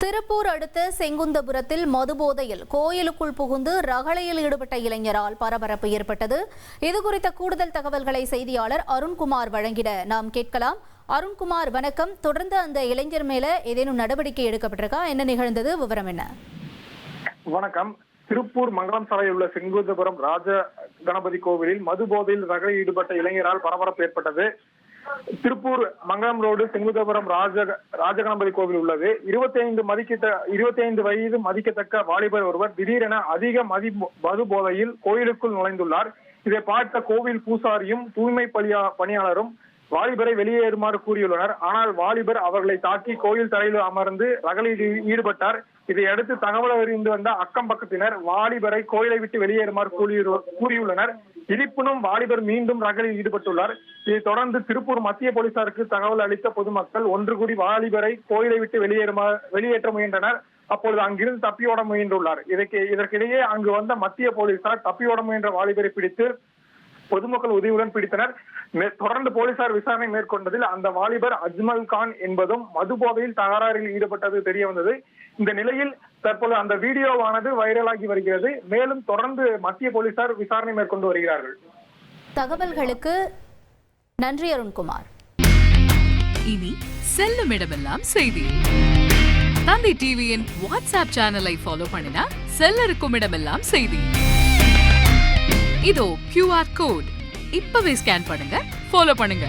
திருப்பூர் அடுத்த செங்குந்தபுரத்தில் மதுபோதையில் கோயிலுக்குள் புகுந்து ரகளையில் ஈடுபட்ட இளைஞரால் பரபரப்பு ஏற்பட்டது. இதுகுறித்த கூடுதல் தகவல்களை செய்தியாளர் அருண்குமார் வழங்கிட நாம் கேட்கலாம். அருண்குமார், வணக்கம். தொடர்ந்து அந்த இளைஞர் மேல ஏதேனும் நடவடிக்கை எடுக்கப்பட்டிருக்கா? என்ன நிகழ்ந்தது? விவரம் என்ன? வணக்கம். திருப்பூர் மங்களம் சாலையில் உள்ள செங்குந்தபுரம் ராஜ கணபதி கோவிலில் மதுபோதையில் ரகளையில் ஈடுபட்ட இளைஞரால் பரபரப்பு ஏற்பட்டது. திருப்பூர் மங்களம் ரோடு செங்குந்தபுரம் ராஜகணபதி கோவில் உள்ளது. 25 வயது மதிக்கத்தக்க வாலிபர் ஒருவர் திடீரென அதிக மது போதையில் கோயிலுக்குள் நுழைந்துள்ளார். இதை பார்த்த கோவில் பூசாரியும் தூய்மை பணியாளரும் வாலிபரை வெளியேறுமாறு கூறியுள்ளனர். ஆனால் வாலிபர் அவர்களை தாக்கி கோயில் தரையில் அமர்ந்து ரகளையில் ஈடுபட்டார். இதையடுத்து தகவல் அறிந்து வந்த அக்கம் பக்கத்தினர் வாலிபரை கோயிலை விட்டு வெளியேறுமாறு கூறியுள்ளனர். இருப்பினும் வாலிபர் மீண்டும் ரகளையில் ஈடுபட்டுள்ளார். இதைத் தொடர்ந்து திருப்பூர் மத்திய போலீசாருக்கு தகவல் அளித்த பொதுமக்கள் ஒன்று கூடி வாலிபரை கோயிலை விட்டு வெளியேற்ற முயன்றனர். அப்பொழுது அங்கிருந்து தப்பியோட முயன்றுள்ளார். இதற்கிடையே அங்கு வந்த மத்திய போலீசார் தப்பியோட முயன்ற வாலிபரை பிடித்து பொதுமக்கள் உதவியுடன் பிடித்தனர். தொடர்ந்து போலீசார் விசாரணை மேற்கொண்டதில் அந்த வாலிபர் அஜ்மல் கான் என்பதும் மது போதையில் தகராறில் ஈடுபட்டது தெரிய வந்தது. இந்த நிலையில் தற்போது அந்த வீடியோவானது வைரலாகி வருகிறது. மேலும் தொடர்ந்து மத்திய போலீசார் விசாரணை மேற்கொண்டு வருகிறார்கள். தகவல்களுக்கு நன்றி அருண்குமார். இனி செல்லும் இடமெல்லாம் செய்தி. தந்தை டிவியின் வாட்ஸ்அப் சேனலை ஃபாலோ பண்ணினா செல்ல இருக்கும் இடமெல்லாம் செய்தி. இதோ QR கோட் இப்பவே ஸ்கேன் பண்ணுங்க, ஃபாலோ பண்ணுங்க.